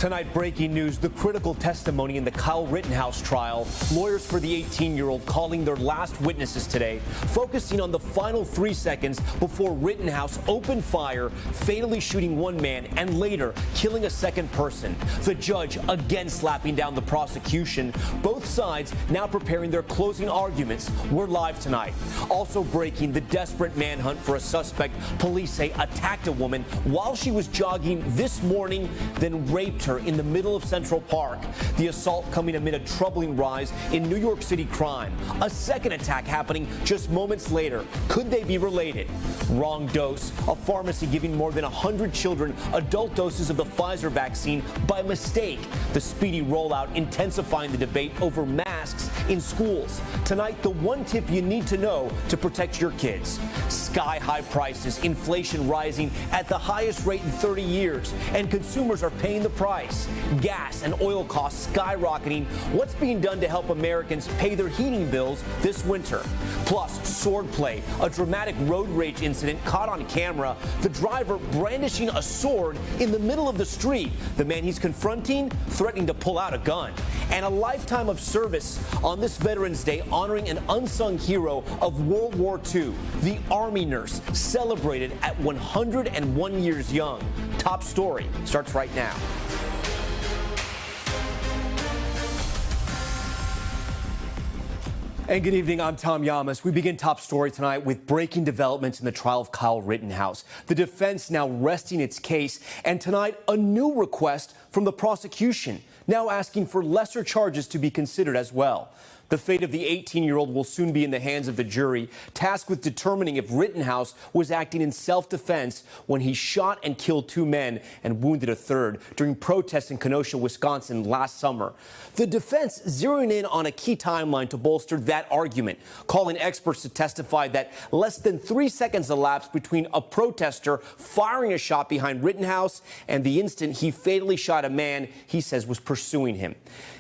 Tonight, breaking news, the critical testimony in the Kyle Rittenhouse trial. Lawyers for the 18-year-old calling their last witnesses today, focusing on the final 3 seconds before Rittenhouse opened fire, fatally shooting one man and later killing a second person. The judge again slapping down the prosecution. Both sides now preparing their closing arguments. We're live tonight. Also breaking, the desperate manhunt for a suspect police say attacked a woman while she was jogging this morning, then raped her in the middle of Central Park. The assault coming amid a troubling rise in New York City crime. A second attack happening just moments later. Could they be related? Wrong dose. A pharmacy giving more than 100 children adult doses of the Pfizer vaccine by mistake. The speedy rollout intensifying the debate over masks in schools. Tonight, the one tip you need to know to protect your kids. Sky-high prices, inflation rising at the highest rate in 30 years, and consumers are paying the price. Gas and oil costs skyrocketing. What's being done to help Americans pay their heating bills this winter? Plus, swordplay, a dramatic road rage incident caught on camera. The driver brandishing a sword in the middle of the street. The man he's confronting threatening to pull out a gun. And a lifetime of service on this Veterans Day, honoring an unsung hero of World War II, the Army nurse, celebrated at 101 years young. Top story starts right now. And good evening, I'm Tom Llamas. We begin Top Story tonight with breaking developments in the trial of Kyle Rittenhouse. The defense now resting its case, and tonight a new request from the prosecution, now asking for lesser charges to be considered as well. The fate of the 18-year-old will soon be in the hands of the jury, tasked with determining if Rittenhouse was acting in self-defense when he shot and killed 2 men and wounded a third during protests in Kenosha, Wisconsin last summer. The defense zeroing in on a key timeline to bolster that argument, calling experts to testify that less than 3 seconds elapsed between a protester firing a shot behind Rittenhouse and the instant he fatally shot a man he says was pursuing him.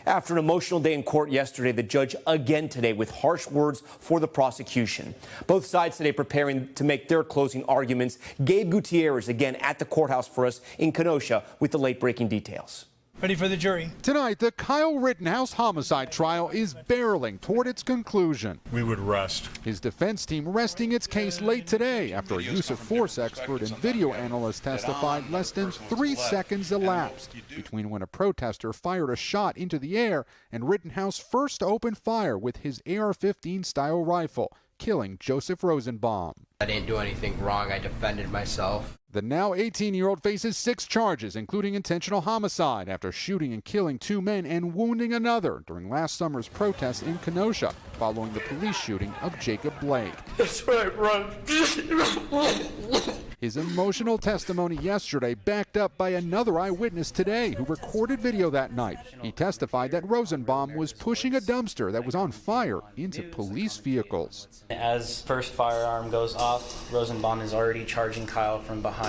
After an emotional day in court yesterday, the judge again today with harsh words for the prosecution. Both sides today preparing to make their closing arguments. Gabe Gutierrez again at the courthouse for us in Kenosha with the late-breaking details. Ready for the jury. Tonight, the Kyle Rittenhouse homicide trial is barreling toward its conclusion. We would rest. His defense team resting its case late today after a use of force expert and video analyst testified less than 3 seconds elapsed between when a protester fired a shot into the air and Rittenhouse first opened fire with his AR-15 style rifle, killing Joseph Rosenbaum. I didn't do anything wrong. I defended myself. The now 18-year-old faces 6 charges, including intentional homicide after shooting and killing 2 men and wounding another during last summer's protests in Kenosha following the police shooting of Jacob Blake. That's right, run. His emotional testimony yesterday backed up by another eyewitness today who recorded video that night. He testified that Rosenbaum was pushing a dumpster that was on fire into police vehicles. As first firearm goes off, Rosenbaum is already charging Kyle from behind,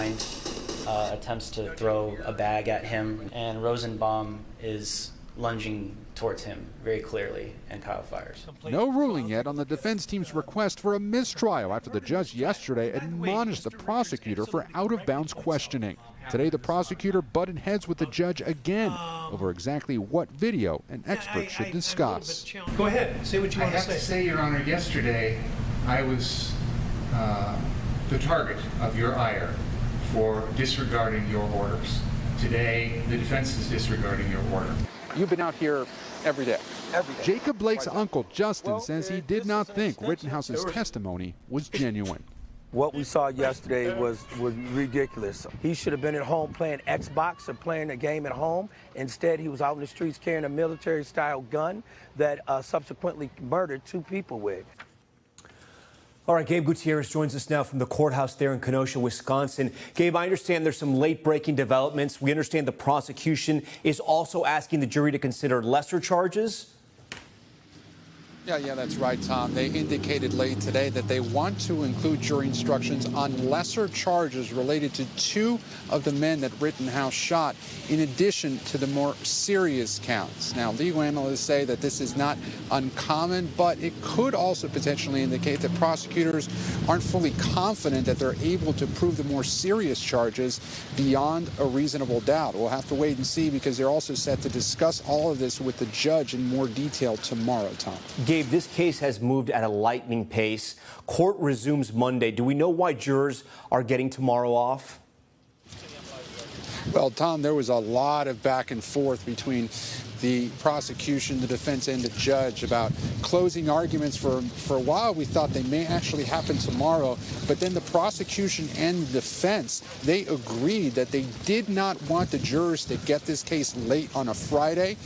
attempts to throw a bag at him, and Rosenbaum is lunging towards him very clearly, and Kyle fires. No ruling yet on the defense team's request for a mistrial after the judge yesterday admonished the prosecutor for out-of-bounds questioning. Today, the prosecutor butted heads with the judge again over exactly what video an expert should discuss. Go ahead, say what you want to say. I have to say, Your Honor, yesterday I was the target of your ire for disregarding your orders. Today, the defense is disregarding your order. You've been out here every day. Jacob Blake's uncle, Justin, says he did not think Rittenhouse's testimony was genuine. What we saw yesterday was ridiculous. He should have been at home playing Xbox or playing a game at home. Instead, he was out in the streets carrying a military-style gun that subsequently murdered 2 people with. All right, Gabe Gutierrez joins us now from the courthouse there in Kenosha, Wisconsin. Gabe, I understand there's some late-breaking developments. We understand the prosecution is also asking the jury to consider lesser charges. Yeah, that's right, Tom. They indicated late today that they want to include jury instructions on lesser charges related to 2 of the men that Rittenhouse shot, in addition to the more serious counts. Now, legal analysts say that this is not uncommon, but it could also potentially indicate that prosecutors aren't fully confident that they're able to prove the more serious charges beyond a reasonable doubt. We'll have to wait and see, because they're also set to discuss all of this with the judge in more detail tomorrow, Tom. Gabe, this case has moved at a lightning pace. Court resumes Monday. Do we know why jurors are getting tomorrow off? Well, Tom, there was a lot of back and forth between the prosecution, the defense, and the judge about closing arguments. For a while, we thought they may actually happen tomorrow, but then the prosecution and the defense, they agreed that they did not want the jurors to get this case late on a Friday,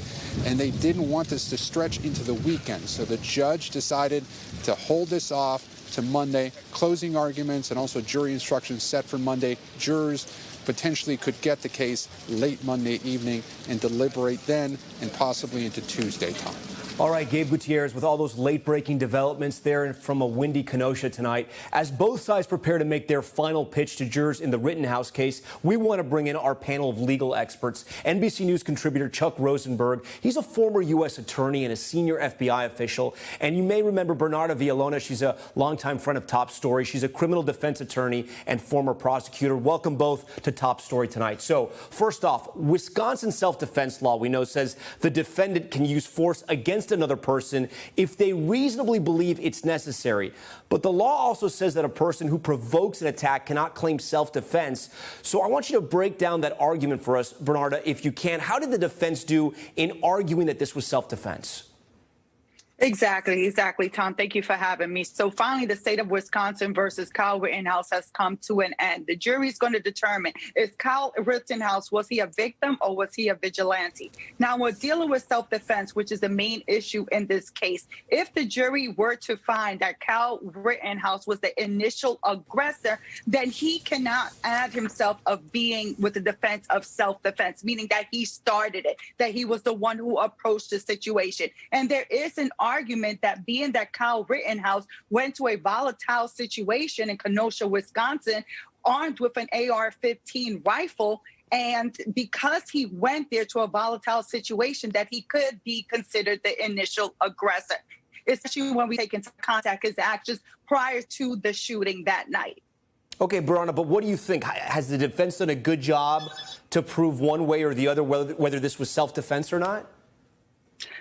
and they didn't want this to stretch into the weekend. So the judge decided to hold this off to Monday. Closing arguments and also jury instructions set for Monday. Jurors potentially could get the case late Monday evening and deliberate then and possibly into Tuesday, Tom. All right, Gabe Gutierrez, with all those late-breaking developments there from a windy Kenosha tonight, as both sides prepare to make their final pitch to jurors in the Rittenhouse case, we want to bring in our panel of legal experts. NBC News contributor Chuck Rosenberg, he's a former U.S. attorney and a senior FBI official. And you may remember Bernarda Villalona. She's a longtime friend of Top Story. She's a criminal defense attorney and former prosecutor. Welcome both to Top Story tonight. So, first off, Wisconsin self-defense law, we know, says the defendant can use force against another person if they reasonably believe it's necessary. But the law also says that a person who provokes an attack cannot claim self-defense. So I want you to break down that argument for us, Bernarda, if you can. How did the defense do in arguing that this was self-defense? Exactly, Tom. Thank you for having me. So finally, the state of Wisconsin versus Kyle Rittenhouse has come to an end. The jury is going to determine, is Kyle Rittenhouse, was he a victim or was he a vigilante? Now, we're dealing with self-defense, which is the main issue in this case. If the jury were to find that Kyle Rittenhouse was the initial aggressor, then he cannot add himself of being with the defense of self-defense, meaning that he started it, that he was the one who approached the situation. And there is an argument that being that Kyle Rittenhouse went to a volatile situation in Kenosha, Wisconsin, armed with an AR-15 rifle, and because he went there to a volatile situation, that he could be considered the initial aggressor, especially when we take into contact his actions prior to the shooting that night. Okay, Bernarda, but what do you think? Has the defense done a good job to prove one way or the other whether this was self-defense or not?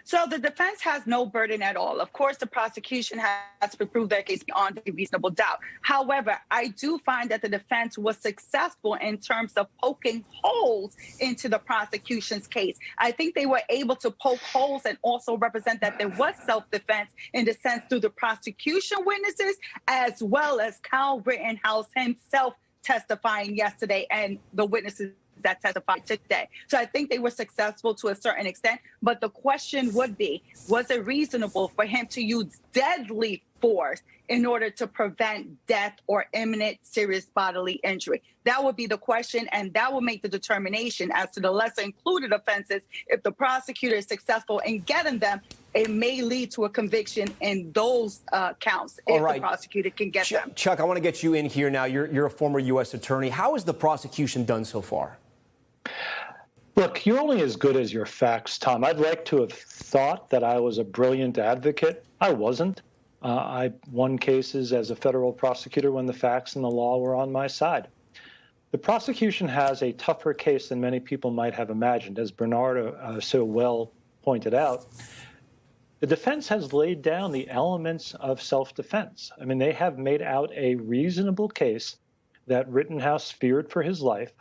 So the defense has no burden at all. Of course, the prosecution has to prove their case beyond a reasonable doubt. However, I do find that the defense was successful in terms of poking holes into the prosecution's case. I think they were able to poke holes and also represent that there was self-defense in the sense through the prosecution witnesses, as well as Kyle Rittenhouse himself testifying yesterday and the witnesses that testified today. So I think they were successful to a certain extent. But the question would be, was it reasonable for him to use deadly force in order to prevent death or imminent serious bodily injury? That would be the question, and that will make the determination as to the lesser included offenses. If the prosecutor is successful in getting them, it may lead to a conviction in those counts if the prosecutor can get them. Chuck, I want to get you in here now. You're a former U.S. attorney. How has the prosecution done so far? Look, you're only as good as your facts, Tom. I'd like to have thought that I was a brilliant advocate. I wasn't. I won cases as a federal prosecutor when the facts and the law were on my side. The prosecution has a tougher case than many people might have imagined, as Bernarda so well pointed out. The defense has laid down the elements of self-defense. I mean, they have made out a reasonable case that Rittenhouse feared for his life.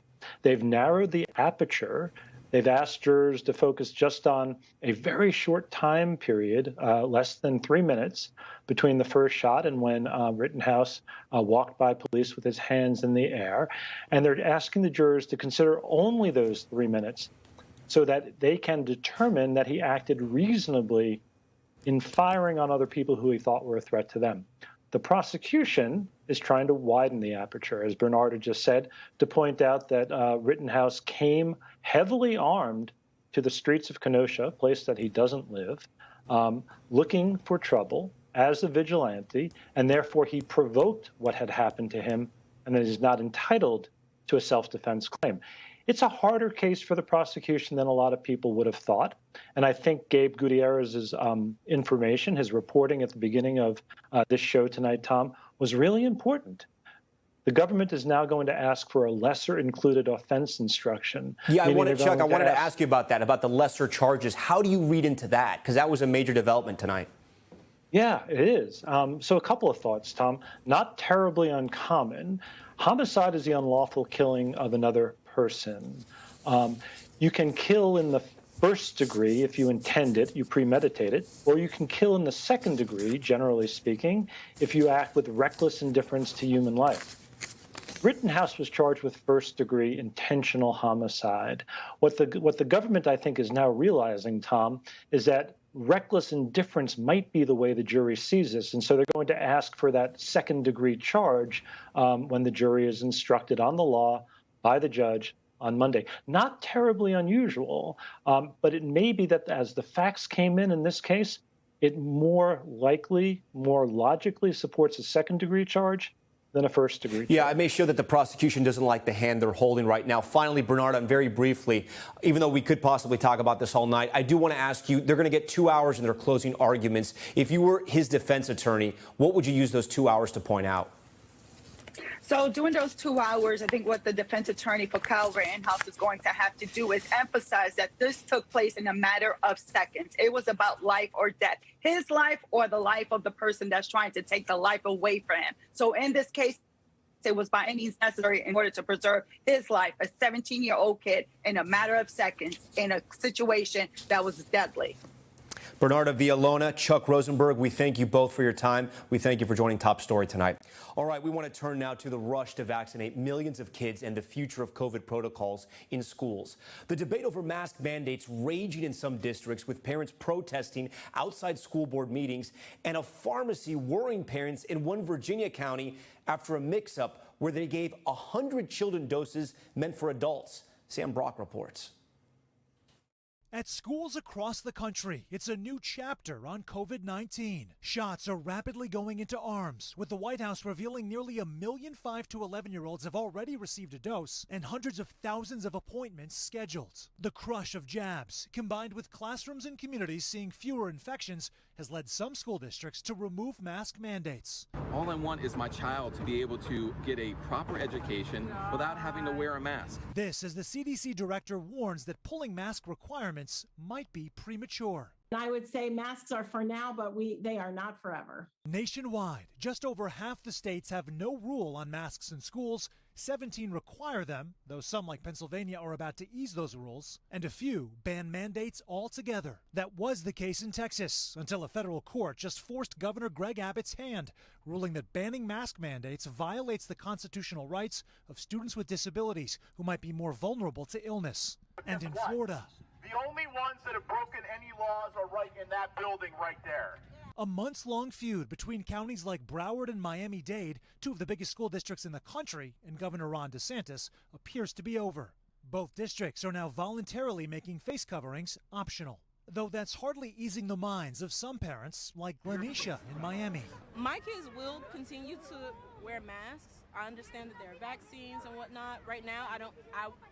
They've narrowed the aperture. They've asked jurors to focus just on a very short time period, less than 3 minutes, between the first shot and when Rittenhouse walked by police with his hands in the air. And they're asking the jurors to consider only those 3 minutes so that they can determine that he acted reasonably in firing on other people who he thought were a threat to them. The prosecution is trying to widen the aperture, as Bernarda just said, to point out that Rittenhouse came heavily armed to the streets of Kenosha, a place that he doesn't live, looking for trouble as a vigilante, and therefore he provoked what had happened to him, and that he's not entitled to a self-defense claim. It's a harder case for the prosecution than a lot of people would have thought. And I think Gabe Gutierrez's information, his reporting at the beginning of this show tonight, Tom, was really important. The government is now going to ask for a lesser included offense instruction. Yeah, I wanted to ask you about that, about the lesser charges. How do you read into that? Because that was a major development tonight. Yeah, it is. So a couple of thoughts, Tom. Not terribly uncommon. Homicide is the unlawful killing of another person. You can kill in the first degree if you intend it, you premeditate it, or you can kill in the second degree, generally speaking, if you act with reckless indifference to human life. Rittenhouse was charged with first-degree intentional homicide. What the government, I think, is now realizing, Tom, is that reckless indifference might be the way the jury sees this, and so they're going to ask for that second-degree charge when the jury is instructed on the law by the judge on Monday. Not terribly unusual, but it may be that as the facts came in this case, it more logically supports a second-degree charge than a first-degree charge. Yeah, it may show that the prosecution doesn't like the hand they're holding right now. Finally, Bernard, very briefly, even though we could possibly talk about this all night, I do want to ask you, they're going to get 2 hours in their closing arguments. If you were his defense attorney, what would you use those 2 hours to point out? So during those 2 hours, I think what the defense attorney for Kyle Rittenhouse is going to have to do is emphasize that this took place in a matter of seconds. It was about life or death, his life or the life of the person that's trying to take the life away from him. So in this case, it was by any means necessary in order to preserve his life, a 17-year-old kid, in a matter of seconds in a situation that was deadly. Bernarda Villalona, Chuck Rosenberg, we thank you both for your time. We thank you for joining Top Story tonight. All right, we want to turn now to the rush to vaccinate millions of kids and the future of COVID protocols in schools. The debate over mask mandates raging in some districts, with parents protesting outside school board meetings, and a pharmacy worrying parents in one Virginia county after a mix-up where they gave 100 children doses meant for adults. Sam Brock reports. At schools across the country, it's a new chapter on COVID-19. Shots are rapidly going into arms, with the White House revealing nearly 1 million 5 to 11-year-olds have already received a dose and hundreds of thousands of appointments scheduled. The crush of jabs, combined with classrooms and communities seeing fewer infections, has led some school districts to remove mask mandates. All I want is my child to be able to get a proper education without having to wear a mask. This, as the CDC director warns that pulling mask requirements might be premature. I would say masks are for now, but they are not forever. Nationwide, just over half the states have no rule on masks in schools. 17 require them, though some, like Pennsylvania, are about to ease those rules, and a few ban mandates altogether. That was the case in Texas until a federal court just forced Governor Greg Abbott's hand, ruling that banning mask mandates violates the constitutional rights of students with disabilities who might be more vulnerable to illness. And in Florida, the only ones that have broken any laws are right in that building right there. A months-long feud between counties like Broward and Miami-Dade, two of the biggest school districts in the country, and Governor Ron DeSantis, appears to be over. Both districts are now voluntarily making face coverings optional, though that's hardly easing the minds of some parents, like Glenisha in Miami. My kids will continue to wear masks. I understand that there are vaccines and whatnot. Right now, I'm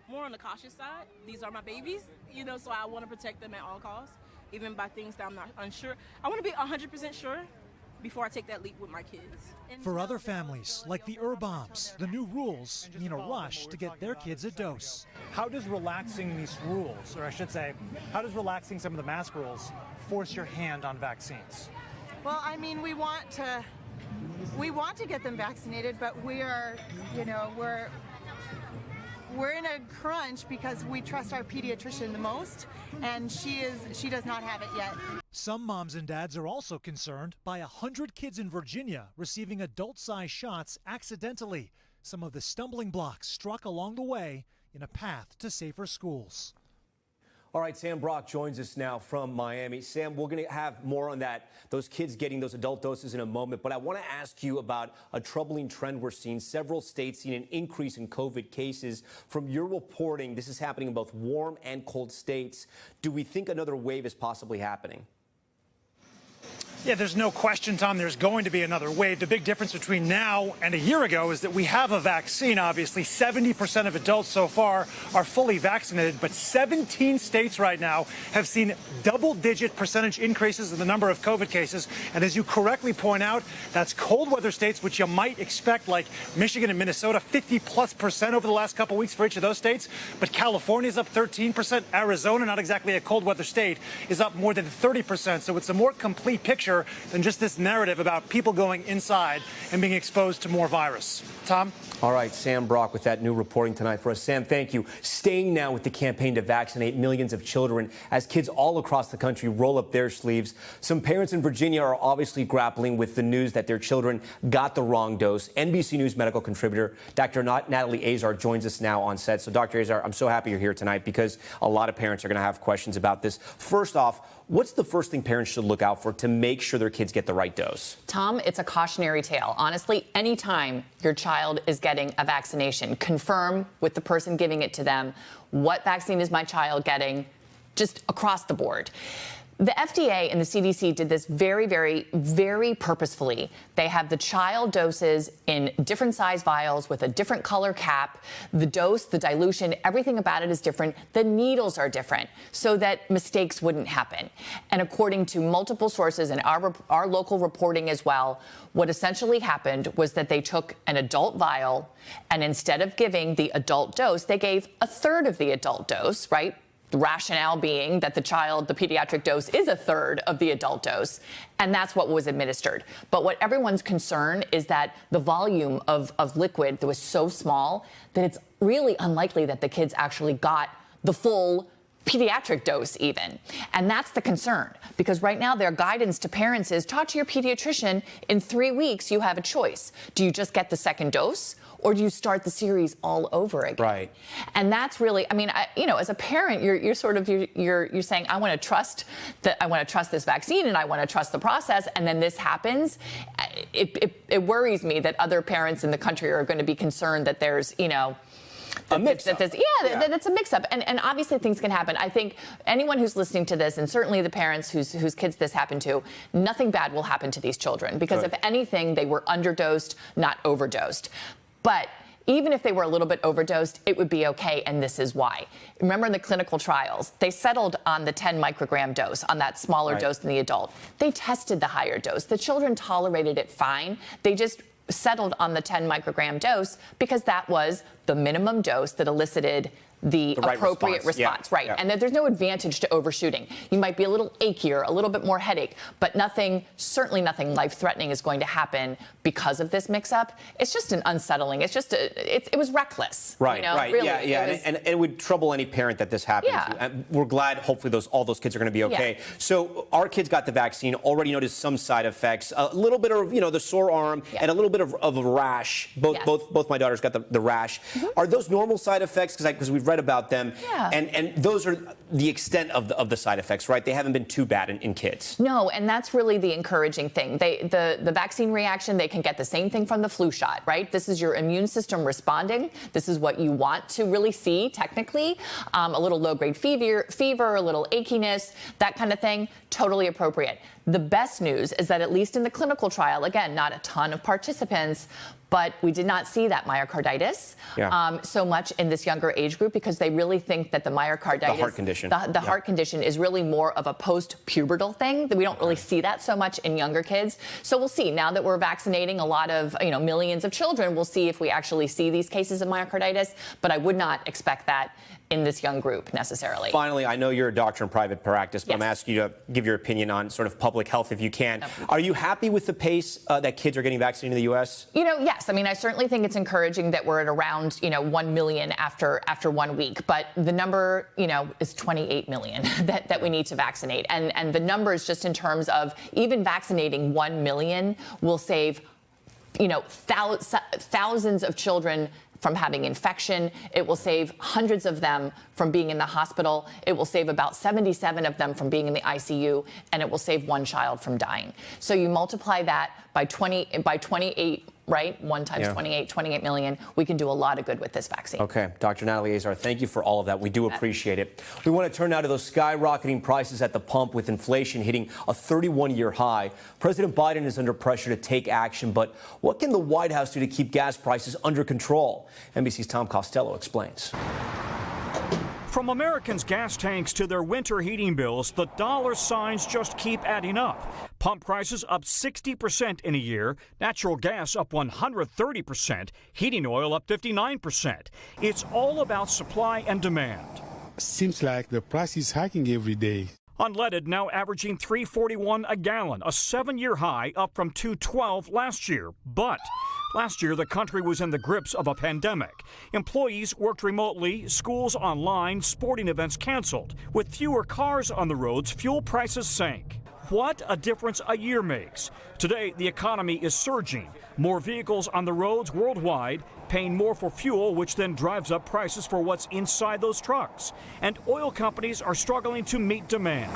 more on the cautious side. These are my babies, so I want to protect them at all costs, even by things that I'm not unsure. I want to be 100% sure before I take that leap with my kids. For other families, like the Urboms, the new rules mean a rush to get their kids a dose. How does relaxing these rules, or I should say, how does relaxing some of the mask rules force your hand on vaccines? Well, I mean, we want to get them vaccinated, but we're in a crunch because we trust our pediatrician the most, and she does not have it yet. Some moms and dads are also concerned by 100 kids in Virginia receiving adult-sized shots accidentally. Some of the stumbling blocks struck along the way in a path to safer schools. All right, Sam Brock joins us now from Miami. Sam, we're going to have more on that, those kids getting those adult doses in a moment. But I want to ask you about a troubling trend we're seeing. Several states seeing an increase in COVID cases. From your reporting, this is happening in both warm and cold states. Do we think another wave is possibly happening? Yeah, there's no question, Tom, there's going to be another wave. The big difference between now and a year ago is that we have a vaccine, obviously. 70% of adults so far are fully vaccinated, but 17 states right now have seen double-digit percentage increases in the number of COVID cases. And as you correctly point out, that's cold weather states, which you might expect, like Michigan and Minnesota, 50+% over the last couple weeks for each of those states. But California's up 13%. Arizona, not exactly a cold weather state, is up more than 30%. So it's a more complete picture than just this narrative about people going inside and being exposed to more virus. Tom? All right, Sam Brock with that new reporting tonight for us. Sam, thank you. Staying now with the campaign to vaccinate millions of children as kids all across the country roll up their sleeves. Some parents in Virginia are obviously grappling with the news that their children got the wrong dose. NBC News medical contributor Dr. Natalie Azar joins us now on set. So, Dr. Azar, I'm so happy you're here tonight because a lot of parents are going to have questions about this. First off, what's the first thing parents should look out for to make sure their kids get the right dose? Tom, it's a cautionary tale. Honestly, anytime your child is getting a vaccination, confirm with the person giving it to them, what vaccine is my child getting, just across the board. The FDA and the CDC did this very, very, very purposefully. They have the child doses in different size vials with a different color cap. The dose, the dilution, everything about it is different. The needles are different so that mistakes wouldn't happen. And according to multiple sources and our local reporting as well, what essentially happened was that they took an adult vial and instead of giving the adult dose, they gave a third of the adult dose, right? The rationale being that the pediatric dose is a third of the adult dose, and that's what was administered. But what everyone's concern is that the volume of liquid that was so small that it's really unlikely that the kids actually got the full pediatric dose even. And that's the concern, because right now their guidance to parents is talk to your pediatrician. In 3 weeks, you have a choice. Do you just get the second dose? Or do you start the series all over again? Right. And that's really, I mean, as a parent, you're saying, I want to trust this vaccine and I want to trust the process. And then this happens. It worries me that other parents in the country are going to be concerned that there's, a mix-up. That's a mix-up. And obviously things can happen. I think anyone who's listening to this, and certainly the parents whose kids this happened to, nothing bad will happen to these children. Because if anything, they were underdosed, not overdosed. But even if they were a little bit overdosed, it would be okay, and this is why. Remember in the clinical trials, they settled on the 10 microgram dose, on that smaller dose than the adult. They tested the higher dose. The children tolerated it fine. They just settled on the 10 microgram dose because that was the minimum dose that elicited the appropriate response. Yeah. Right. Yeah. And that there's no advantage to overshooting. You might be a little achier, a little bit more headache, but certainly nothing life-threatening is going to happen because of this mix-up. It's just an unsettling. It's just, it was reckless. Right, right. Really, yeah. And it would trouble any parent that this happened to. And we're glad, hopefully, all those kids are going to be okay. Yeah. So our kids got the vaccine, already noticed some side effects, a little bit of, the sore arm and a little bit of a rash. Both my daughters got the rash. Mm-hmm. Are those normal side effects? Because we've read about them, and those are the extent of the side effects, right? They haven't been too bad in kids. No, and that's really the encouraging thing. The vaccine reaction, they can get the same thing from the flu shot, right? This is your immune system responding. This is what you want to really see, technically. A little low-grade fever, a little achiness, that kind of thing, totally appropriate. The best news is that at least in the clinical trial, again, not a ton of participants, but we did not see that myocarditis so much in this younger age group because they really think that the myocarditis, the heart condition is really more of a post-pubertal thing. That we don't really see that so much in younger kids. So we'll see. Now that we're vaccinating a lot of, millions of children, we'll see if we actually see these cases of myocarditis. But I would not expect that in this young group necessarily. Finally, I know you're a doctor in private practice, but I'm asking you to give your opinion on sort of public health if you can. Are you happy with the pace that kids are getting vaccinated in the U.S.? Yes. I mean, I certainly think it's encouraging that we're at around, 1 million after 1 week. But the number, is 28 million that we need to vaccinate. And the numbers just in terms of even vaccinating 1 million will save, thousands of children from having infection. It will save hundreds of them from being in the hospital. It will save about 77 of them from being in the ICU, and it will save 1 child from dying. So you multiply that by 28 right? 1 times 28 million. We can do a lot of good with this vaccine. Okay, Dr. Natalie Azar, thank you for all of that. We do appreciate it. We want to turn now to those skyrocketing prices at the pump with inflation hitting a 31-year high. President Biden is under pressure to take action, but what can the White House do to keep gas prices under control? NBC's Tom Costello explains. From Americans' gas tanks to their winter heating bills, the dollar signs just keep adding up. Pump prices up 60% in a year, natural gas up 130%, heating oil up 59%. It's all about supply and demand. Seems like the price is hiking every day. Unleaded now averaging $3.41 a gallon, a 7-year high, up from $2.12 last year. But last year, the country was in the grips of a pandemic. Employees worked remotely, schools online, sporting events canceled. With fewer cars on the roads, fuel prices sank. What a difference a year makes. Today, the economy is surging. More vehicles on the roads worldwide, paying more for fuel, which then drives up prices for what's inside those trucks. And oil companies are struggling to meet demand.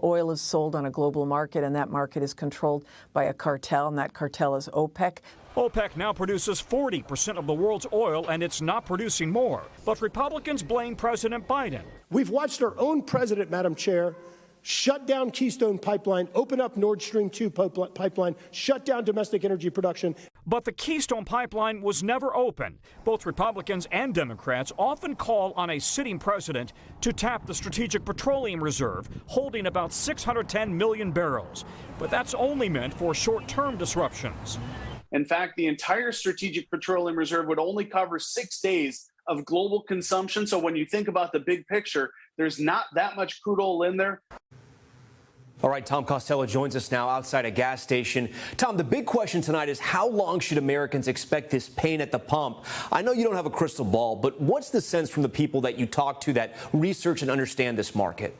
Oil is sold on a global market, and that market is controlled by a cartel, and that cartel is OPEC. OPEC now produces 40% of the world's oil, and it's not producing more. But Republicans blame President Biden. We've watched our own president, Madam Chair, shut down Keystone Pipeline, open up Nord Stream 2 pipeline, shut down domestic energy production. But the Keystone Pipeline was never open. Both Republicans and Democrats often call on a sitting president to tap the Strategic Petroleum Reserve, holding about 610 million barrels. But that's only meant for short-term disruptions. In fact, the entire Strategic Petroleum Reserve would only cover 6 days of global consumption. So when you think about the big picture, there's not that much crude oil in there. All right, Tom Costello joins us now outside a gas station. Tom, the big question tonight is how long should Americans expect this pain at the pump? I know you don't have a crystal ball, but what's the sense from the people that you talk to that research and understand this market?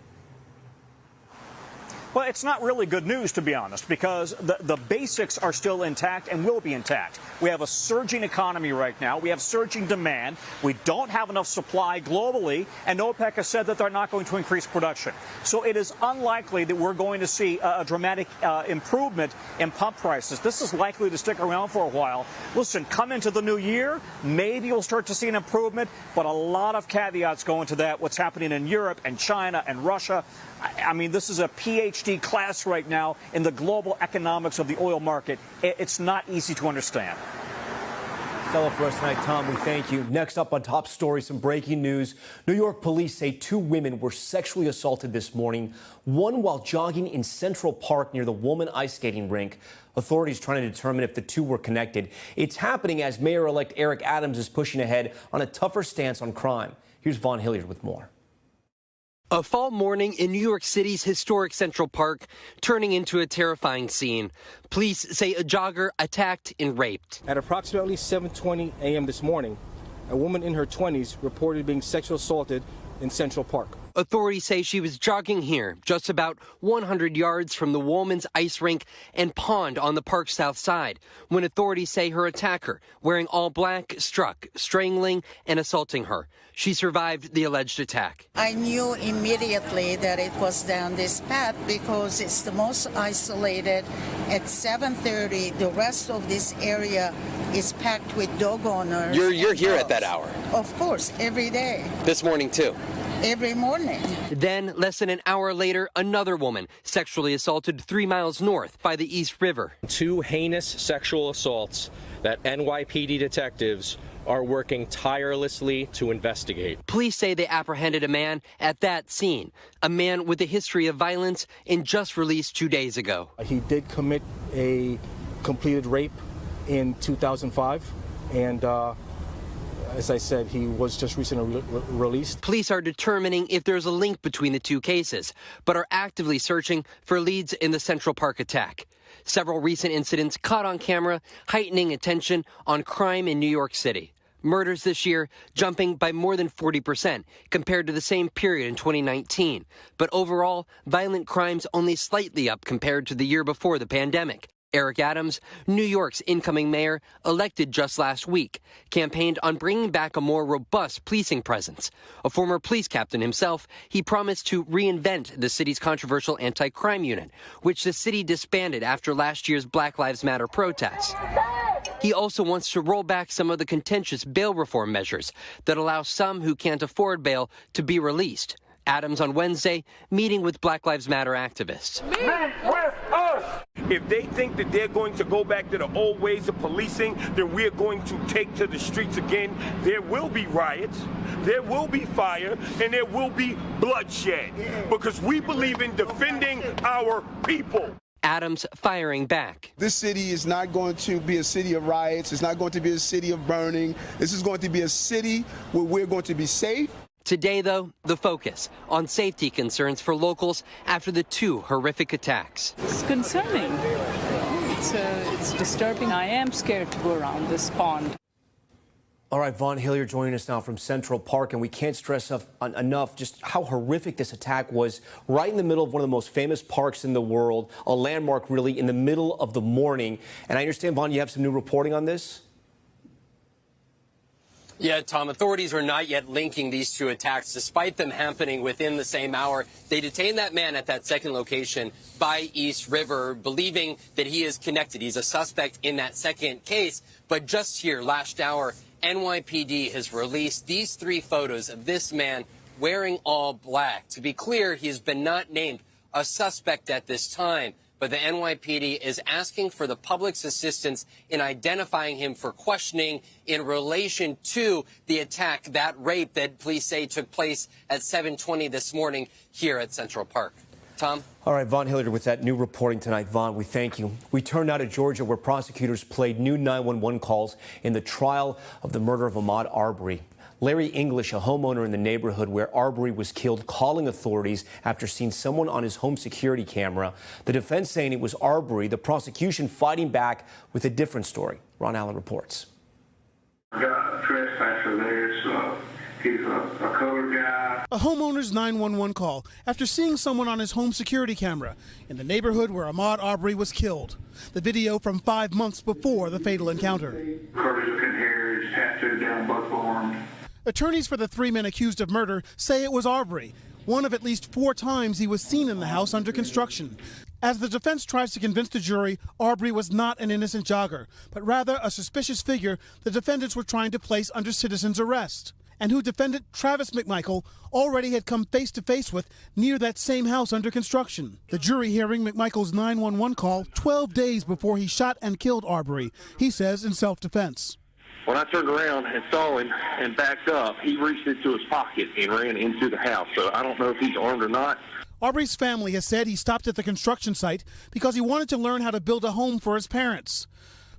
Well, it's not really good news, to be honest, because the basics are still intact and will be intact. We have a surging economy right now. We have surging demand. We don't have enough supply globally, and OPEC has said that they're not going to increase production. So it is unlikely that we're going to see a dramatic improvement in pump prices. This is likely to stick around for a while. Listen, come into the new year, maybe we'll start to see an improvement, but a lot of caveats go into that, what's happening in Europe and China and Russia. I mean, this is a PhD class right now in the global economics of the oil market. It's not easy to understand. Stella for us tonight, Tom, we thank you. Next up on Top Story, some breaking news. New York police say 2 women were sexually assaulted this morning, one while jogging in Central Park near the Woolman ice skating rink. Authorities trying to determine if the 2 were connected. It's happening as Mayor-elect Eric Adams is pushing ahead on a tougher stance on crime. Here's Vaughn Hilliard with more. A fall morning in New York City's historic Central Park turning into a terrifying scene. Police say a jogger attacked and raped. At approximately 7:20 a.m. this morning, a woman in her 20s reported being sexually assaulted in Central Park. Authorities say she was jogging here, just about 100 yards from the Woolman's ice rink and pond on the park's south side, when authorities say her attacker, wearing all black, struck, strangling and assaulting her. She survived the alleged attack. I knew immediately that it was down this path because it's the most isolated. At 7:30, the rest of this area is packed with dog owners. You're here at that hour? Of course, every day. This morning, too? Every morning. Then, less than an hour later, another woman sexually assaulted 3 miles north by the East River. 2 heinous sexual assaults that NYPD detectives are working tirelessly to investigate. Police say they apprehended a man at that scene, a man with a history of violence and just released 2 days ago. He did commit a completed rape in 2005, and as I said, he was just recently released. Police are determining if there's a link between the 2 cases, but are actively searching for leads in the Central Park attack. Several recent incidents caught on camera, heightening attention on crime in New York City. Murders this year jumping by more than 40% compared to the same period in 2019. But overall, violent crimes only slightly up compared to the year before the pandemic. Eric Adams, New York's incoming mayor, elected just last week, campaigned on bringing back a more robust policing presence. A former police captain himself, he promised to reinvent the city's controversial anti-crime unit, which the city disbanded after last year's Black Lives Matter protests. He also wants to roll back some of the contentious bail reform measures that allow some who can't afford bail to be released. Adams on Wednesday meeting with Black Lives Matter activists. Meet with us! If they think that they're going to go back to the old ways of policing, then we're going to take to the streets again. There will be riots, there will be fire, and there will be bloodshed, because we believe in defending our people. Adams firing back. This city is not going to be a city of riots. It's not going to be a city of burning. This is going to be a city where we're going to be safe. Today, though, the focus on safety concerns for locals after the two horrific attacks. It's concerning. It's disturbing. I am scared to go around this pond. All right, Vaughn Hillier joining us now from Central Park, and we can't stress enough just how horrific this attack was right in the middle of one of the most famous parks in the world, a landmark really in the middle of the morning. And I understand, Vaughn, you have some new reporting on this? Yeah, Tom, authorities are not yet linking these two attacks, despite them happening within the same hour. They detained that man at that second location by East River, believing that he is connected. He's a suspect in that second case. But just here, last hour, NYPD has released these three photos of this man wearing all black. To be clear, he has been not named a suspect at this time, but the NYPD is asking for the public's assistance in identifying him for questioning in relation to the attack, that rape that police say took place at 7:20 this morning here at Central Park. Tom? All right, Vaughn Hillier with that new reporting tonight. Vaughn, we thank you. We turn now to Georgia, where prosecutors played new 911 calls in the trial of the murder of Ahmad Arbery. Larry English, a homeowner in the neighborhood where Arbery was killed, calling authorities after seeing someone on his home security camera. The defense saying it was Arbery, the prosecution fighting back with a different story. Ron Allen reports. I got a trespasser there, so he's a colored guy. A homeowner's 911 call after seeing someone on his home security camera in the neighborhood where Ahmad Arbery was killed. The video from 5 months before the fatal encounter. Curly-looking hair, he's tattooed down both arms. Attorneys for the three men accused of murder say it was Arbery, one of at least 4 times he was seen in the house under construction. As the defense tries to convince the jury Arbery was not an innocent jogger, but rather a suspicious figure the defendants were trying to place under citizen's arrest, and who defendant Travis McMichael already had come face-to-face with near that same house under construction. The jury hearing McMichael's 911 call 12 days before he shot and killed Arbery, he says in self-defense. When I turned around and saw him and backed up, he reached into his pocket and ran into the house. So I don't know if he's armed or not. Arbery's family has said he stopped at the construction site because he wanted to learn how to build a home for his parents.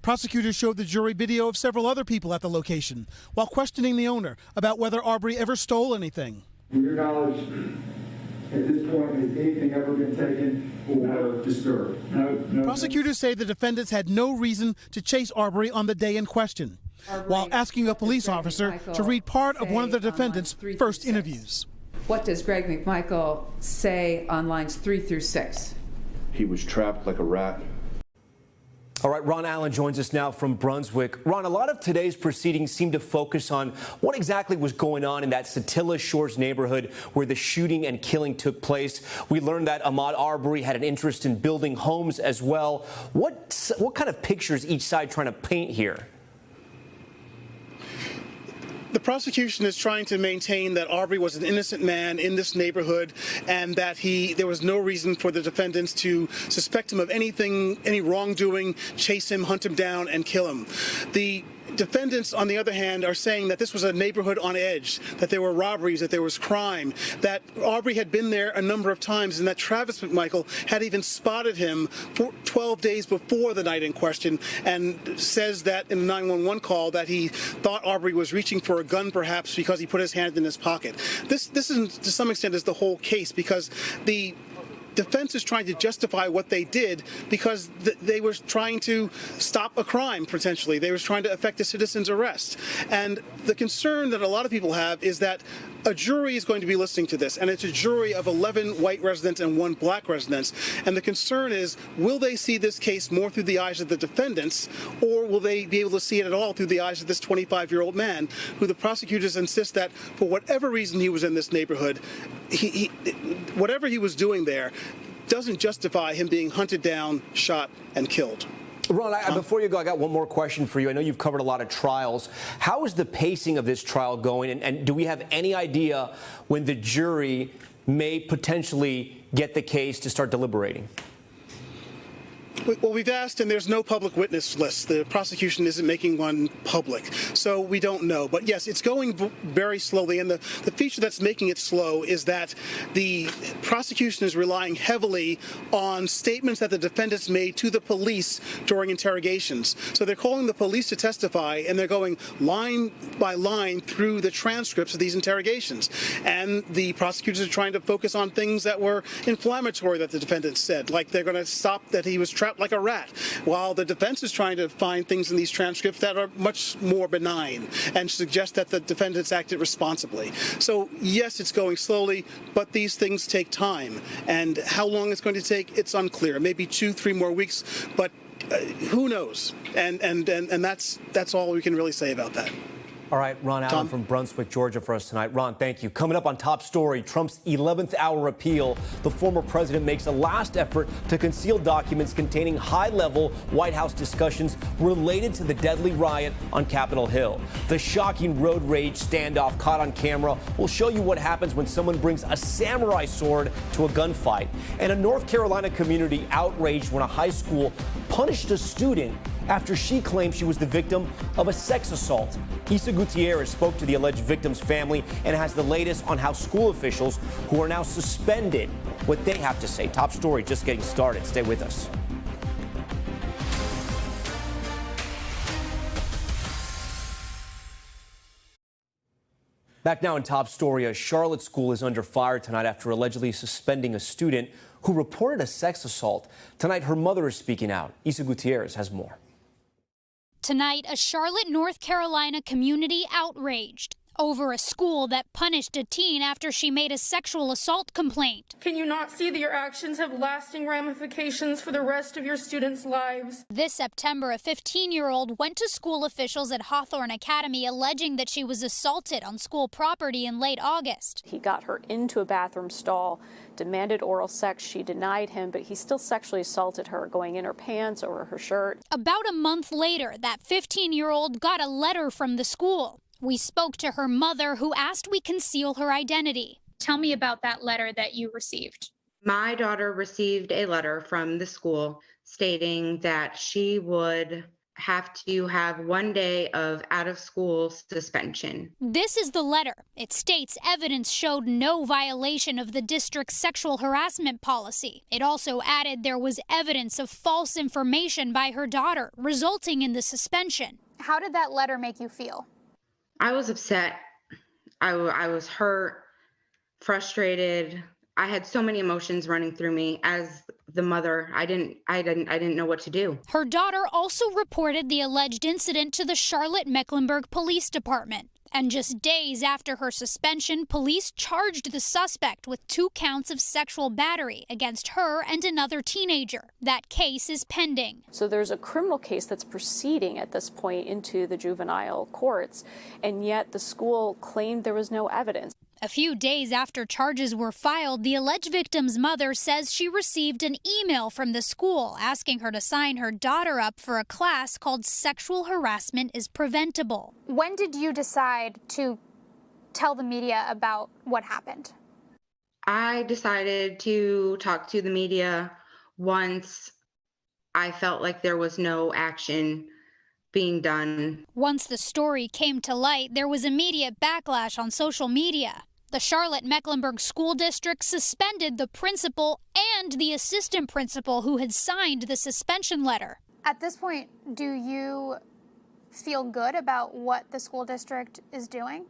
Prosecutors showed the jury video of several other people at the location while questioning the owner about whether Arbery ever stole anything. To your knowledge, at this point, has anything ever been taken or disturbed? No. Prosecutors say the defendants had no reason to chase Arbery on the day in question, while asking a police officer to read part of one of the defendants' first interviews. What does Greg McMichael say on lines 3 through 6? He was trapped like a rat. All right, Ron Allen joins us now from Brunswick. Ron, a lot of today's proceedings seem to focus on what exactly was going on in that Satilla Shores neighborhood where the shooting and killing took place. We learned that Ahmad Arbery had an interest in building homes as well. What kind of pictures each side trying to paint here? The prosecution is trying to maintain that Arbery was an innocent man in this neighborhood and that there was no reason for the defendants to suspect him of anything, any wrongdoing, chase him, hunt him down, and kill him. The defendants, on the other hand, are saying that this was a neighborhood on edge, that there were robberies, that there was crime, that Arbery had been there a number of times, and that Travis McMichael had even spotted him 12 days before the night in question, and says that in a 911 call that he thought Arbery was reaching for a gun, perhaps because he put his hand in his pocket. This is, to some extent, is the whole case, because the defense is trying to justify what they did because they were trying to stop a crime, potentially. They were trying to effect a citizen's arrest. And the concern that a lot of people have is that a jury is going to be listening to this, and it's a jury of 11 white residents and 1 black resident. And the concern is, will they see this case more through the eyes of the defendants, or will they be able to see it at all through the eyes of this 25-year-old man, who the prosecutors insist that, for whatever reason he was in this neighborhood, whatever he was doing there doesn't justify him being hunted down, shot, and killed. Ron, before you go, I got one more question for you. I know you've covered a lot of trials. How is the pacing of this trial going? And do we have any idea when the jury may potentially get the case to start deliberating? Well, we've asked, and there's no public witness list. The prosecution isn't making one public, so we don't know. But yes, it's going very slowly, and the feature that's making it slow is that the prosecution is relying heavily on statements that the defendants made to the police during interrogations. So they're calling the police to testify, and they're going line by line through the transcripts of these interrogations. And the prosecutors are trying to focus on things that were inflammatory that the defendants said, like they're going to stop that he was trapped like a rat, while the defense is trying to find things in these transcripts that are much more benign and suggest that the defendants acted responsibly. So yes, it's going slowly, but these things take time, and how long it's going to take, it's unclear. Maybe 2-3 more weeks, but who knows? And that's all we can really say about that. All right, Ron Allen from Brunswick, Georgia, for us tonight. Ron, thank you. Coming up on Top Story, Trump's 11th hour appeal. The former president makes a last effort to conceal documents containing high-level White House discussions related to the deadly riot on Capitol Hill. The shocking road rage standoff caught on camera will show you what happens when someone brings a samurai sword to a gunfight. And a North Carolina community outraged when a high school punished a student after she claimed she was the victim of a sex assault. Issa Gutierrez spoke to the alleged victim's family and has the latest on how school officials who are now suspended, what they have to say. Top Story just getting started. Stay with us. Back now in Top Story, a Charlotte school is under fire tonight after allegedly suspending a student who reported a sex assault. Tonight, her mother is speaking out. Issa Gutierrez has more. Tonight, a Charlotte, North Carolina community outraged over a school that punished a teen after she made a sexual assault complaint. Can you not see that your actions have lasting ramifications for the rest of your students' lives? This September, a 15-year-old went to school officials at Hawthorne Academy alleging that she was assaulted on school property in late August. He got her into a bathroom stall, demanded oral sex. She denied him, but he still sexually assaulted her, going in her pants, over her shirt. About a month later, that 15-year-old got a letter from the school. We spoke to her mother, who asked we conceal her identity. Tell me about that letter that you received. My daughter received a letter from the school stating that she would have to have 1 day of out-of-school suspension. This is the letter. It states evidence showed no violation of the district's sexual harassment policy. It also added there was evidence of false information by her daughter, resulting in the suspension. How did that letter make you feel? I was upset. I was hurt, frustrated. I had so many emotions running through me. As the mother, I didn't know what to do. Her daughter also reported the alleged incident to the Charlotte-Mecklenburg Police Department. And just days after her suspension, police charged the suspect with 2 counts of sexual battery against her and another teenager. That case is pending. So there's a criminal case that's proceeding at this point into the juvenile courts, and yet the school claimed there was no evidence. A few days after charges were filed, the alleged victim's mother says she received an email from the school asking her to sign her daughter up for a class called Sexual Harassment is Preventable. When did you decide to tell the media about what happened? I decided to talk to the media once I felt like there was no action being done. Once the story came to light, there was immediate backlash on social media. The Charlotte-Mecklenburg School District suspended the principal and the assistant principal who had signed the suspension letter. At this point, do you feel good about what the school district is doing?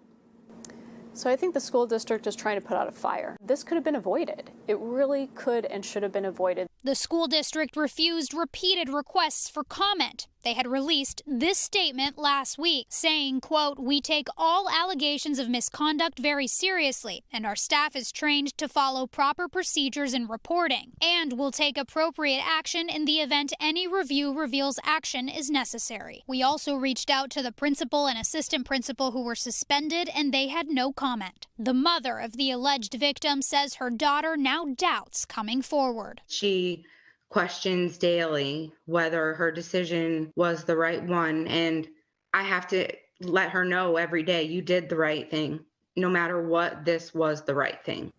So I think the school district is trying to put out a fire. This could have been avoided. It really could and should have been avoided. The school district refused repeated requests for comment. They had released this statement last week saying, quote, "We take all allegations of misconduct very seriously, and our staff is trained to follow proper procedures in reporting, and will take appropriate action in the event any review reveals action is necessary." We also reached out to the principal and assistant principal who were suspended, and they had no comment. The mother of the alleged victim says her daughter now doubts coming forward. She questions daily whether her decision was the right one. And I have to let her know every day, you did the right thing. No matter what, this was the right thing.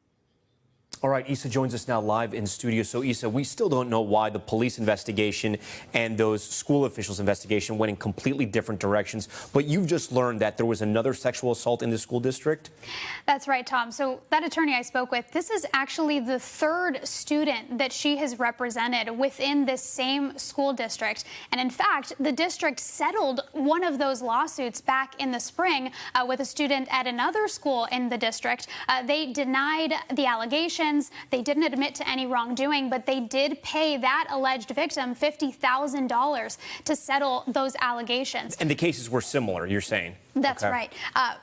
All right, Issa joins us now live in studio. So, Issa, we still don't know why the police investigation and those school officials' investigation went in completely different directions. But you've just learned that there was another sexual assault in the school district? That's right, Tom. So that attorney I spoke with, this is actually the third student that she has represented within this same school district. And in fact, the district settled one of those lawsuits back in the spring with a student at another school in the district. They denied the allegations. They didn't admit to any wrongdoing, but they did pay that alleged victim $50,000 to settle those allegations. And the cases were similar, you're saying? That's right.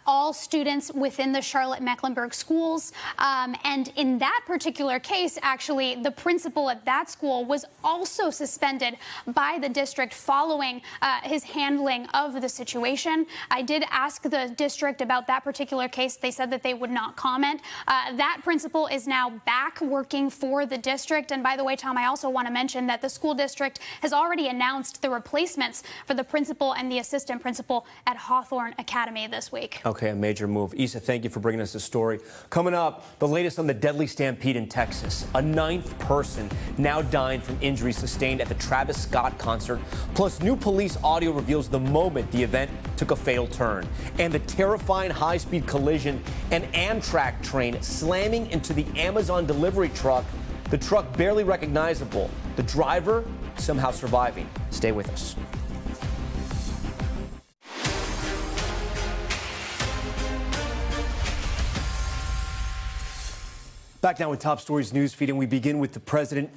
All students within the Charlotte-Mecklenburg schools. And in that particular case, actually, the principal at that school was also suspended by the district following his handling of the situation. I did ask the district about that particular case. They said that they would not comment. That principal is now back working for the district. And by the way, Tom, I also want to mention that the school district has already announced the replacements for the principal and the assistant principal at Hawthorne Academy this week. Okay, a major move. Issa, thank you for bringing us this story. Coming up, the latest on the deadly stampede in Texas. A 9th person now dying from injuries sustained at the Travis Scott concert. Plus, new police audio reveals the moment the event took a fatal turn. And the terrifying high-speed collision, an Amtrak train slamming into the Amazon delivery truck. The truck barely recognizable. The driver somehow surviving. Stay with us. Back now with Top Stories newsfeed, and we begin with the President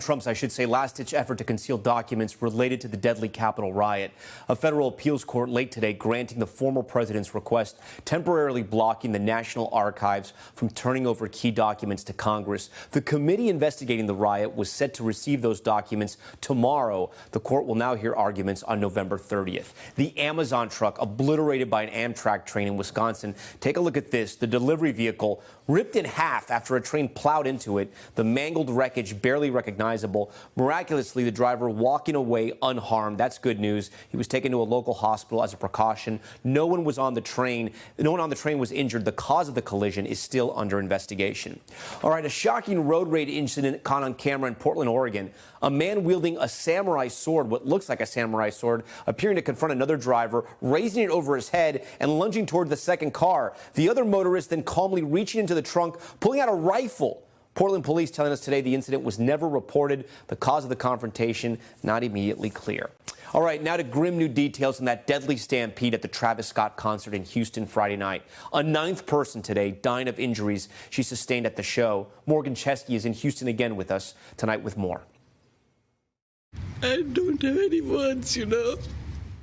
Trump's, last-ditch effort to conceal documents related to the deadly Capitol riot. A federal appeals court late today granting the former president's request, temporarily blocking the National Archives from turning over key documents to Congress. The committee investigating the riot was set to receive those documents tomorrow. The court will now hear arguments on November 30th. The Amazon truck obliterated by an Amtrak train in Wisconsin. Take a look at this. The delivery vehicle ripped in half after a train plowed into it. The mangled wreckage barely recognizable. Miraculously, the driver walking away unharmed. That's good news. He was taken to a local hospital as a precaution. No one on the train was injured. The cause of the collision is still under investigation. All right, a shocking road rage incident caught on camera in Portland, Oregon. A man wielding a samurai sword, what looks like a samurai sword, appearing to confront another driver, raising it over his head and lunging toward the second car. The other motorist then calmly reaching into the trunk, pulling out a rifle. Portland police telling us today the incident was never reported. The cause of the confrontation not immediately clear. All right, now to grim new details on that deadly stampede at the Travis Scott concert in Houston Friday night. A 9th person today dying of injuries she sustained at the show. Morgan Chesky is in Houston again with us tonight with more. I don't have any words,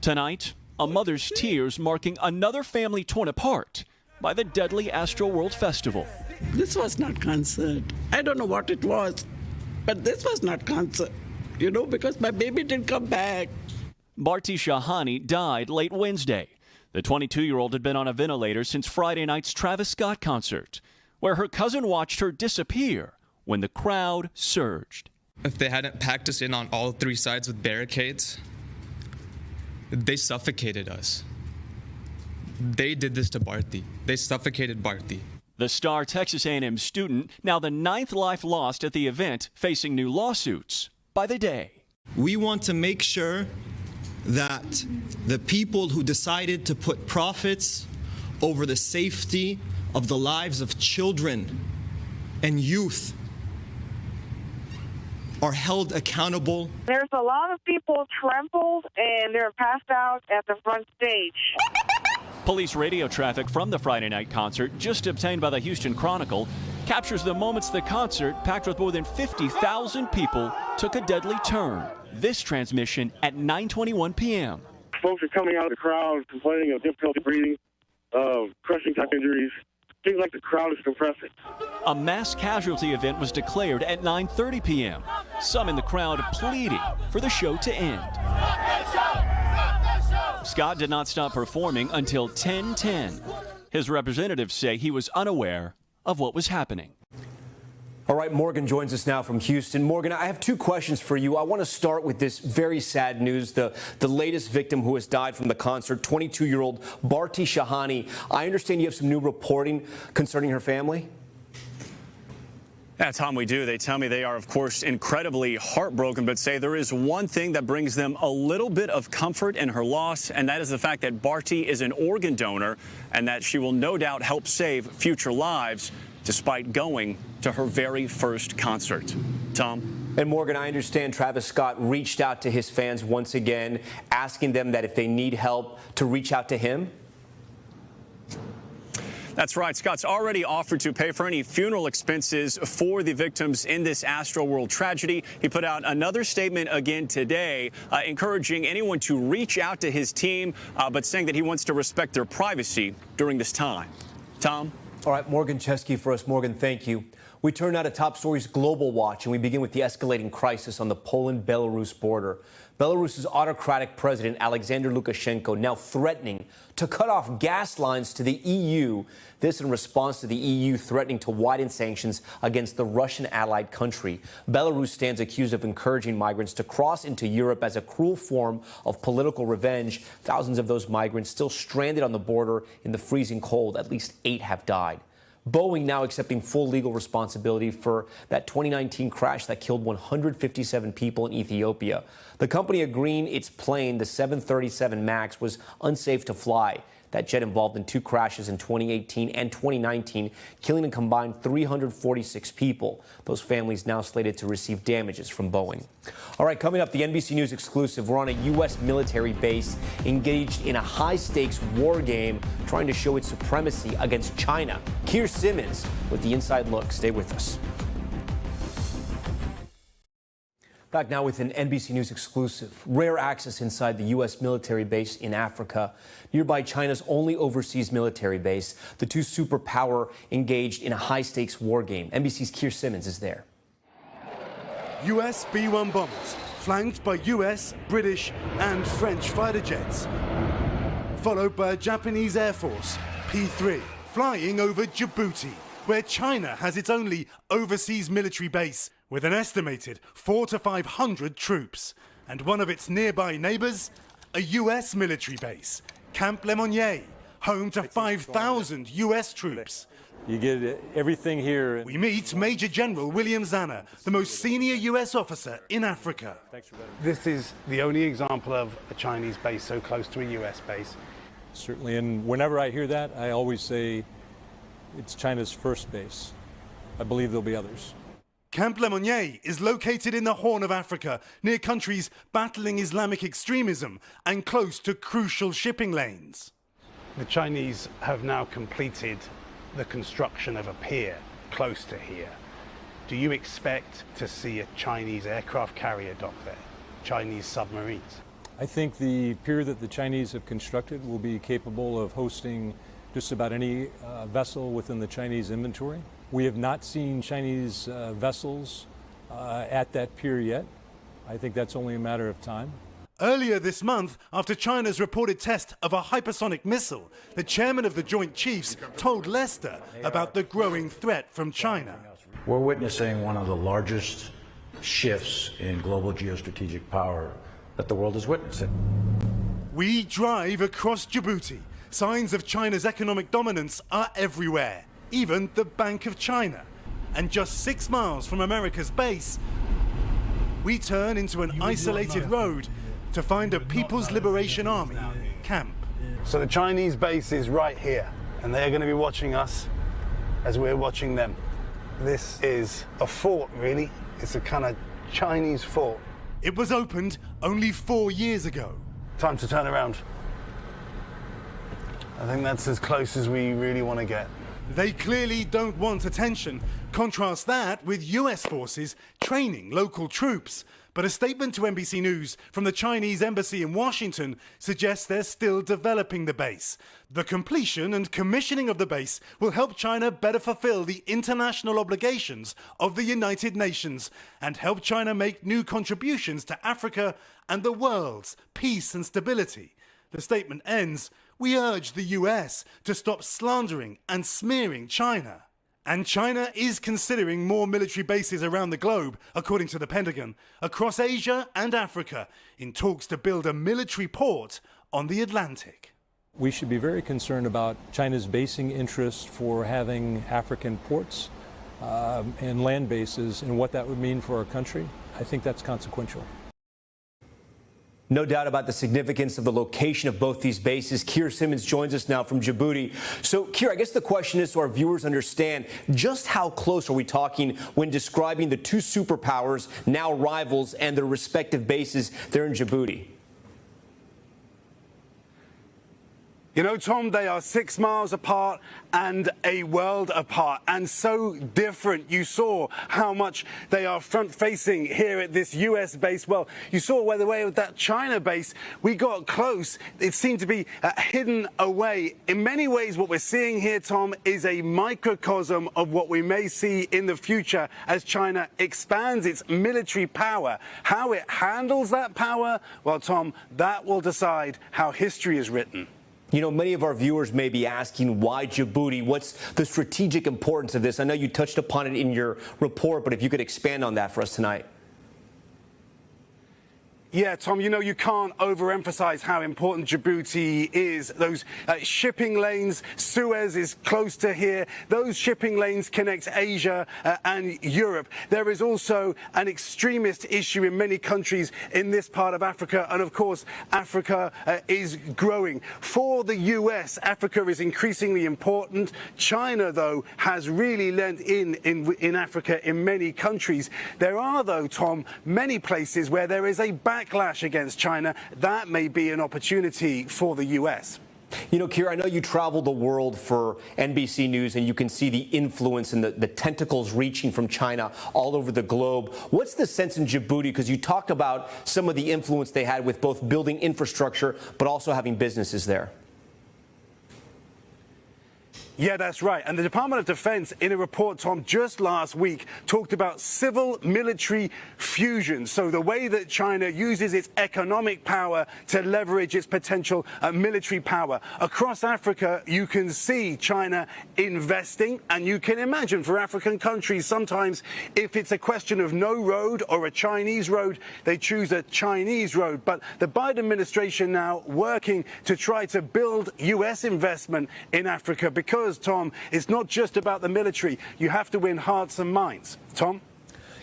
Tonight, a mother's tears marking another family torn apart by the deadly Astroworld Festival. This was not concert. I don't know what it was, but this was not concert, because my baby didn't come back. Bharti Shahani died late Wednesday. The 22-year-old had been on a ventilator since Friday night's Travis Scott concert, where her cousin watched her disappear when the crowd surged. If they hadn't packed us in on all 3 sides with barricades, they suffocated us. They did this to Bharti. They suffocated Bharti. The star Texas A&M student, now the 9th life lost at the event, facing new lawsuits by the day. We want to make sure that the people who decided to put profits over the safety of the lives of children and youth are held accountable. There's a lot of people trampled and they're passed out at the front stage. Police radio traffic from the Friday night concert, just obtained by the Houston Chronicle, captures the moments the concert, packed with more than 50,000 people, took a deadly turn. This transmission at 9:21 p.m. Folks are coming out of the crowd complaining of difficulty breathing, crushing type injuries. Seems like the crowd is compressing. A mass casualty event was declared at 9:30 p.m. Some in the crowd pleading for the show to end. Scott did not stop performing until 10:10. His representatives say he was unaware of what was happening. All right, Morgan joins us now from Houston. Morgan, I have two questions for you. I want to start with this very sad news. The latest victim who has died from the concert, 22-year-old Bharti Shahani. I understand you have some new reporting concerning her family. Yeah, Tom, we do. They tell me they are, of course, incredibly heartbroken, but say there is one thing that brings them a little bit of comfort in her loss, and that is the fact that Bharti is an organ donor and that she will no doubt help save future lives, despite going to her very first concert. Tom? And Morgan, I understand Travis Scott reached out to his fans once again, asking them that if they need help to reach out to him. That's right. Scott's already offered to pay for any funeral expenses for the victims in this Astroworld tragedy. He put out another statement again today, encouraging anyone to reach out to his team, but saying that he wants to respect their privacy during this time. Tom? All right, Morgan Chesky for us. Morgan, thank you. We turn now to top stories Global Watch, and we begin with the escalating crisis on the Poland-Belarus border. Belarus's autocratic president, Alexander Lukashenko, now threatening to cut off gas lines to the EU. This in response to the EU threatening to widen sanctions against the Russian allied country. Belarus stands accused of encouraging migrants to cross into Europe as a cruel form of political revenge. Thousands of those migrants still stranded on the border in the freezing cold. At least 8 have died. Boeing now accepting full legal responsibility for that 2019 crash that killed 157 people in Ethiopia. The company agreeing its plane, the 737 MAX, was unsafe to fly. That jet involved in 2 crashes in 2018 and 2019, killing a combined 346 people. Those families now slated to receive damages from Boeing. All right, coming up, the NBC News exclusive. We're on a U.S. military base engaged in a high-stakes war game, trying to show its supremacy against China. Keir Simmons with the inside look. Stay with us. Back now with an NBC News exclusive. Rare access inside the U.S. military base in Africa, nearby China's only overseas military base. The two superpower engaged in a high-stakes war game. NBC's Keir Simmons is there. U.S. B-1 bombers, flanked by U.S., British and French fighter jets, followed by a Japanese Air Force, P-3, flying over Djibouti, where China has its only overseas military base, with an estimated 400 to 500 troops, and one of its nearby neighbors, a U.S. military base, Camp Lemonnier, home to 5,000 U.S. troops. You get everything here. We meet Major General William Zanna, the most senior U.S. officer in Africa. This is the only example of a Chinese base so close to a U.S. base. Certainly, and whenever I hear that, I always say it's China's first base. I believe there'll be others. Camp Lemonnier is located in the Horn of Africa, near countries battling Islamic extremism and close to crucial shipping lanes. The Chinese have now completed the construction of a pier close to here. Do you expect to see a Chinese aircraft carrier dock there, Chinese submarines? I think the pier that the Chinese have constructed will be capable of hosting just about any vessel within the Chinese inventory. We have not seen Chinese vessels at that pier yet. I think that's only a matter of time. Earlier this month, after China's reported test of a hypersonic missile, the chairman of the Joint Chiefs told Lester about the growing threat from China. We're witnessing one of the largest shifts in global geostrategic power that the world is witnessing. We drive across Djibouti. Signs of China's economic dominance are everywhere, even the Bank of China. And just 6 miles from America's base, we turn into an isolated road to find a People's Liberation Army camp. So the Chinese base is right here, and they're going to be watching us as we're watching them. This is a fort, really. It's a kind of Chinese fort. It was opened only 4 years ago. Time to turn around. I think that's as close as we really want to get. They clearly don't want attention. Contrast that with US forces training local troops. But a statement to NBC News from the Chinese embassy in Washington suggests they're still developing the base. The completion and commissioning of the base will help China better fulfill the international obligations of the United Nations and help China make new contributions to Africa and the world's peace and stability. The statement ends, "We urge the US to stop slandering and smearing China." And China is considering more military bases around the globe, according to the Pentagon, across Asia and Africa, in talks to build a military port on the Atlantic. We should be very concerned about China's basing interest for having African ports and land bases and what that would mean for our country. I think that's consequential. No doubt about the significance of the location of both these bases. Keir Simmons joins us now from Djibouti. So, Keir, I guess the question is, so our viewers understand, just how close are we talking when describing the two superpowers, now rivals, and their respective bases there in Djibouti? You know, Tom, they are 6 miles apart and a world apart, and so different. You saw how much they are front-facing here at this U.S. base. Well, you saw by the way of that China base, we got close. It seemed to be hidden away. In many ways, what we're seeing here, Tom, is a microcosm of what we may see in the future as China expands its military power. How it handles that power, well, Tom, that will decide how history is written. You know, many of our viewers may be asking why Djibouti? What's the strategic importance of this? I know you touched upon it in your report, but if you could expand on that for us tonight. Yeah, Tom, you know, you can't overemphasize how important Djibouti is. Those shipping lanes, Suez is close to here. Those shipping lanes connect Asia and Europe. There is also an extremist issue in many countries in this part of Africa. And of course, Africa is growing. For the US, Africa is increasingly important. China, though, has really lent in Africa in many countries. There are, though, Tom, many places where there is a backlash against China. That may be an opportunity for the U.S. You know, Keir, I know you travel the world for NBC News, and you can see the influence and the tentacles reaching from China all over the globe. What's the sense in Djibouti? Because you talked about some of the influence they had with both building infrastructure, but also having businesses there. Yeah, that's right. And the Department of Defense, in a report, Tom, just last week, talked about civil-military fusion. So the way that China uses its economic power to leverage its potential military power. Across Africa, you can see China investing, and you can imagine for African countries, sometimes if it's a question of no road or a Chinese road, they choose a Chinese road. But the Biden administration now working to try to build U.S. investment in Africa because, Tom, it's not just about the military. You have to win hearts and minds. Tom?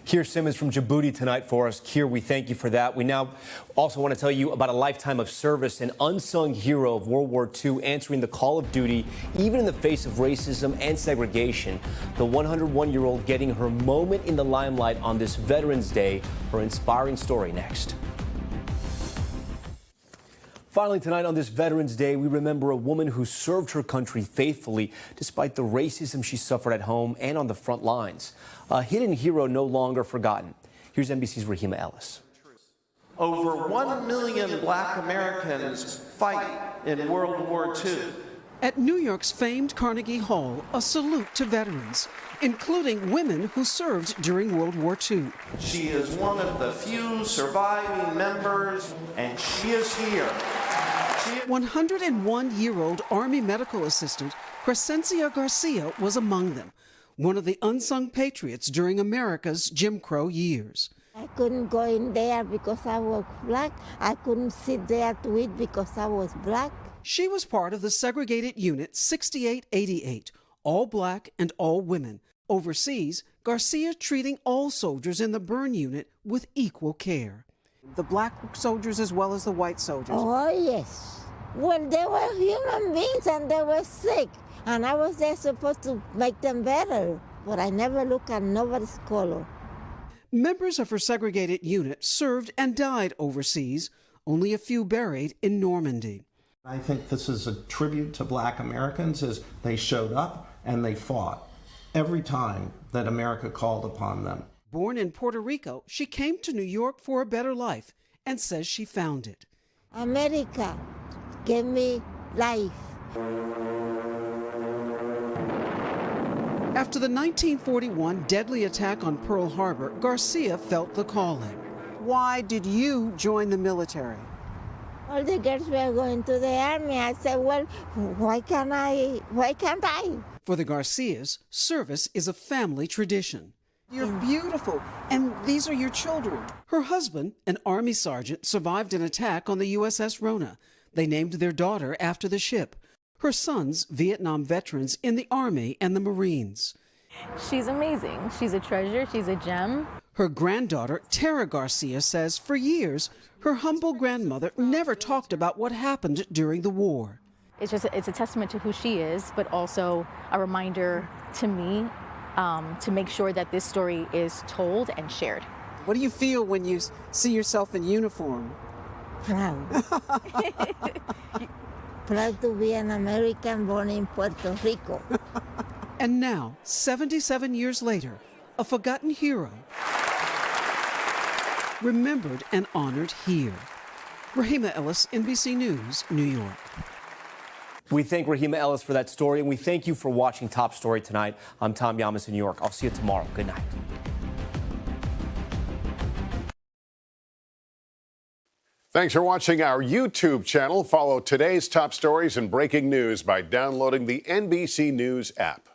Keir Simmons from Djibouti tonight for us. Keir, we thank you for that. We now also want to tell you about a lifetime of service, an unsung hero of World War II answering the call of duty, even in the face of racism and segregation. The 101-year-old getting her moment in the limelight on this Veterans Day. Her inspiring story next. Finally, tonight on this Veterans Day, we remember a woman who served her country faithfully despite the racism she suffered at home and on the front lines. A hidden hero no longer forgotten. Here's NBC's Rahima Ellis. Over 1 million black Americans fight in World War II. At New York's famed Carnegie Hall, a salute to veterans, including women who served during World War II. She is one of the few surviving members, and she is here. 101-year-old Army medical assistant Crescencia Garcia was among them, one of the unsung patriots during America's Jim Crow years. I couldn't go in there because I was black. I couldn't sit there to eat because I was black. She was part of the segregated unit 6888, all black and all women. Overseas, Garcia treating all soldiers in the burn unit with equal care. The black soldiers as well as the white soldiers. Oh, yes. Well, they were human beings and they were sick. And I was there supposed to make them better. But I never look at nobody's color. Members of her segregated unit served and died overseas, only a few buried in Normandy. I think this is a tribute to black Americans as they showed up and they fought every time that America called upon them. Born in Puerto Rico, she came to New York for a better life and says she found it. America gave me life. After the 1941 deadly attack on Pearl Harbor, Garcia felt the calling. Why did you join the military? All the girls were going to the army. I said, well, why can't I? For the Garcias, service is a family tradition. You're beautiful, and these are your children. Her husband, an Army sergeant, survived an attack on the USS Rona. They named their daughter after the ship. Her sons, Vietnam veterans in the Army and the Marines. She's amazing. She's a treasure. She's a gem. Her granddaughter, Tara Garcia, says for years, her humble grandmother never talked about what happened during the war. It's a testament to who she is, but also a reminder to me to make sure that this story is told and shared. What do you feel when you see yourself in uniform? Proud. Proud to be an American born in Puerto Rico. And now, 77 years later, a forgotten hero, remembered and honored here. Rahima Ellis, NBC News, New York. We thank Rahima Ellis for that story, and we thank you for watching Top Story tonight. I'm Tom Llamas in New York. I'll see you tomorrow. Good night. Thanks for watching our YouTube channel. Follow today's top stories and breaking news by downloading the NBC News app.